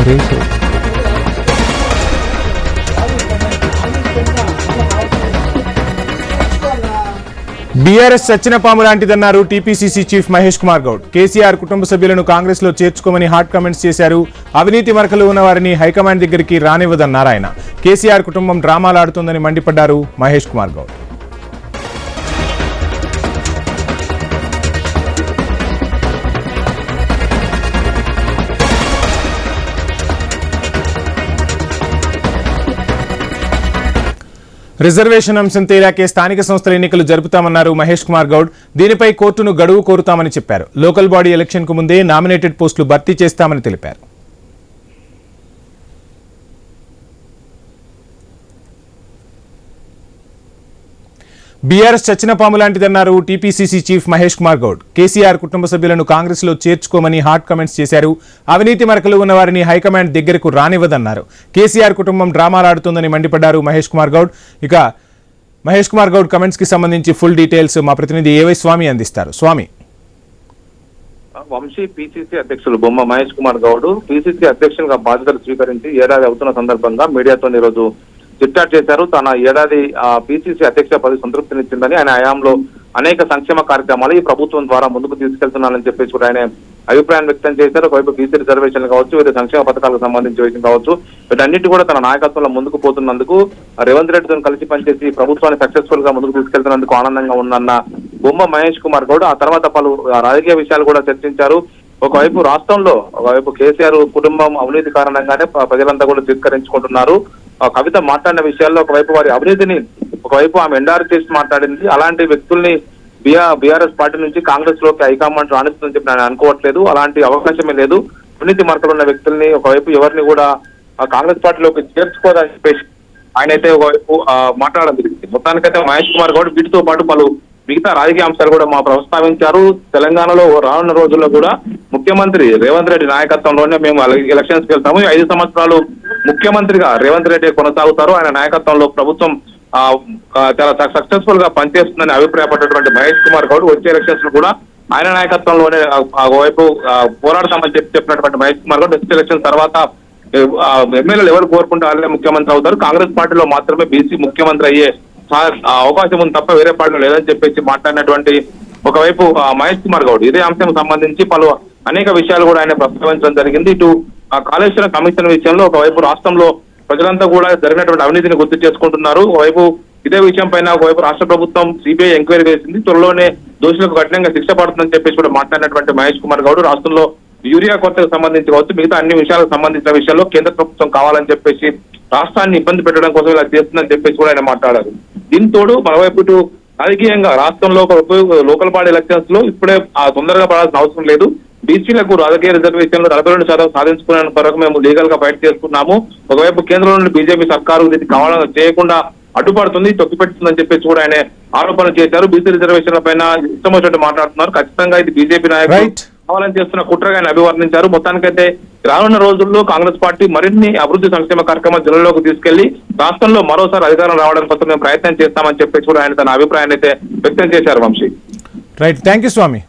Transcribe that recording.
BRS చచ్చిన పాము లాంటిదన్నారు TPCC chief Mahesh Kumar Goud. KCR కుటుంబ సభ్యులను కాంగ్రెస్ లో చేర్చుకోమని హాట్ కామెంట్స్ చేశారు. అవినీతి మరకలు ఉన్న వారిని హైకమాండ్ దగ్గరికి రానివ్వదన్నారు ఆయన. కేసీఆర్ కుటుంబం డ్రామాలు ఆడుతుందని మండిపడ్డారు మహేష్ కుమార్ గౌడ్. రిజర్వేషన్ అంశం తేలాకే స్థానిక సంస్థల ఎన్నికలు జరుపుతామన్నారు మహేష్ కుమార్ గౌడ్. దీనిపై కోర్టును గడువు కోరుతామని చెప్పారు. లోకల్ బాడీ ఎలక్షన్ కు ముందే నామినేటెడ్ పోస్టులు భర్తీ చేస్తామని తెలిపారు. బీఆర్ఎస్ చచ్చిన పాము లాంటిదన్నారు టీపీసీసీ చీఫ్ మహేష్ కుమార్ గౌడ్. కేసీఆర్ కుటుంబ సభ్యులను కాంగ్రెస్ లో చేర్చుకోమని హాట్ కామెంట్స్ చేశారు. అవినీతి మరకలు ఉన్న వారిని హైకమాండ్ దగ్గరకు రానివ్వదన్నారు. కేసీఆర్ కుటుంబం డ్రామాలాడుతుందని మండిపడ్డారు మహేష్ కుమార్ గౌడ్. ఇక మహేష్ కుమార్ గౌడ్ కమెంట్స్ కి సంబంధించి ఫుల్ డీటెయిల్స్ మా ప్రతినిధి ఏవై స్వామి అందిస్తారు. స్వామి, వంశీ పిసిసి అధ్యక్షులు బొమ్మ మహేష్ కుమార్ గౌడ్ పిసిసి అధ్యక్షులుగా బాధ్యతలు స్వీకరించి ఏడాది అవుతున్న సందర్భంగా మీడియాతో ఈరోజు చిట్చాట్ చేశారు. తన ఏడాది పిసిసి అధ్యక్ష పదవి సంతృప్తినిచ్చిందని, ఆయన హయాంలో అనేక సంక్షేమ కార్యక్రమాలు ఈ ప్రభుత్వం ద్వారా ముందుకు తీసుకెళ్తున్నానని చెప్పేసి కూడా ఆయన అభిప్రాయం వ్యక్తం చేశారు. ఒకవైపు బీసీ రిజర్వేషన్లు కావచ్చు, వివిధ సంక్షేమ పథకాలకు సంబంధించిన విషయం కావచ్చు, వీటన్నిటి కూడా తన నాయకత్వంలో ముందుకు పోతున్నందుకు, రేవంత్ రెడ్డితో కలిసి పనిచేసి ప్రభుత్వాన్ని సక్సెస్ఫుల్ గా ముందుకు తీసుకెళ్తున్నందుకు ఆనందంగా ఉందన్న బొమ్మ మహేష్ కుమార్ గౌడ్ ఆ తర్వాత పలు రాజకీయ విషయాలు కూడా చర్చించారు. ఒకవైపు రాష్ట్రంలో ఒకవైపు కేసీఆర్ కుటుంబం అవినీతి కారణంగానే ప్రజలంతా కూడా తిరస్కరించుకుంటున్నారు. కవిత మాట్లాడిన విషయాల్లో ఒకవైపు వారి అవినీతిని ఒకవైపు ఆమె ఎండార్ చేసి మాట్లాడింది. అలాంటి వ్యక్తుల్ని బీఆర్ఎస్ పార్టీ నుంచి కాంగ్రెస్ లోకి హైకమాండ్ రాణిస్తుందని చెప్పి నేను అనుకోవట్లేదు. అలాంటి అవకాశమే లేదు. అవినీతి మార్కులు ఉన్న వ్యక్తుల్ని ఒకవైపు ఎవరిని కూడా కాంగ్రెస్ పార్టీలోకి చేర్చుకోదని చెప్పేసి ఆయన అయితే ఒకవైపు మాట్లాడడం జరిగింది. మొత్తానికైతే మహేష్ కుమార్ గౌడ్ వీటితో పాటు పలు మిగతా రాజకీయ అంశాలు కూడా ప్రస్తావించారు. తెలంగాణలో రానున్న రోజుల్లో కూడా ముఖ్యమంత్రి రేవంత్ రెడ్డి నాయకత్వంలోనే మేము ఎలక్షన్స్ వెళ్తాము. 5 సంవత్సరాలు ముఖ్యమంత్రిగా రేవంత్ రెడ్డి కొనసాగుతారు. ఆయన నాయకత్వంలో ప్రభుత్వం చాలా సక్సెస్ఫుల్ గా పనిచేస్తుందని అభిప్రాయపడ్డటువంటి మహేష్ కుమార్ గౌడ్ వచ్చే ఎలక్షన్స్ లో కూడా ఆయన నాయకత్వంలోనే ఒకవైపు పోరాడతామని చెప్పినటువంటి మహేష్ కుమార్ గౌడ్ నెక్స్ట్ ఎలక్షన్ తర్వాత ఎమ్మెల్యేలు ఎవరు కోరుకుంటే వాళ్ళే ముఖ్యమంత్రి అవుతారు. కాంగ్రెస్ పార్టీలో మాత్రమే బీసీ ముఖ్యమంత్రి అయ్యే అవకాశం ఉంది తప్ప వేరే పార్టీలో లేదని చెప్పేసి మాట్లాడినటువంటి ఒకవైపు మహేష్ కుమార్ గౌడ్ ఇదే అంశం సంబంధించి పలు అనేక విషయాలు కూడా ఆయన ప్రస్తావించడం జరిగింది. ఇటు కాళేశ్వరం కమిషన్ విషయంలో ఒకవైపు రాష్ట్రంలో ప్రజలంతా కూడా జరిగినటువంటి అవినీతిని గుర్తు చేసుకుంటున్నారు. ఒకవైపు ఇదే విషయం పైన ఒకవైపు రాష్ట్ర ప్రభుత్వం సిబిఐ ఎంక్వైరీ వేసింది. త్వరలోనే దోషులకు కఠినంగా శిక్ష పడుతుందని చెప్పేసి కూడా మాట్లాడినటువంటి మహేష్ కుమార్ గౌడ్ రాష్ట్రంలో యూరియా కొరతకు సంబంధించి కావచ్చు, మిగతా అన్ని విషయాలకు సంబంధించిన విషయాల్లో కేంద్ర ప్రభుత్వం కావాలని చెప్పేసి రాష్ట్రాన్ని ఇబ్బంది పెట్టడం కోసం ఇలా చేస్తుందని చెప్పేసి కూడా ఆయన మాట్లాడారు. దీంతో మరోవైపు ఇటు రాజకీయంగా రాష్ట్రంలో లోకల్ బాడీ ఎలక్షన్స్ లో ఇప్పుడే తొందరగా పడాల్సిన అవసరం లేదు. బీసీలకు రాజకీయ రిజర్వేషన్లు 42% సాధించుకునే వరకు మేము లీగల్ గా ఫైట్ చేసుకున్నాము. ఒకవైపు కేంద్రంలో నుండి బీజేపీ సర్కారు దీన్ని కావాలని చేయకుండా అడ్డుపడుతుంది, తొక్కిపెడుతుందని చెప్పేసి కూడా ఆయన ఆరోపణలు చేశారు. బీసీ రిజర్వేషన్ల పైన ఇష్టం వచ్చినట్టు మాట్లాడుతున్నారు. ఖచ్చితంగా ఇది బీజేపీ నాయకులు కావాలని చేస్తున్న కుట్రగా ఆయన అభివర్ణించారు. మొత్తానికైతే రానున్న రోజుల్లో కాంగ్రెస్ పార్టీ మరిన్ని అభివృద్ధి సంక్షేమ కార్యక్రమాలు జిల్లాలోకి తీసుకెళ్లి రాష్ట్రంలో మరోసారి అధికారం రావడం కోసం మేము ప్రయత్నం చేస్తామని చెప్పేసి కూడా ఆయన తన అభిప్రాయాన్ని అయితే వ్యక్తం చేశారు. Vamshi, right, thank you Swamy.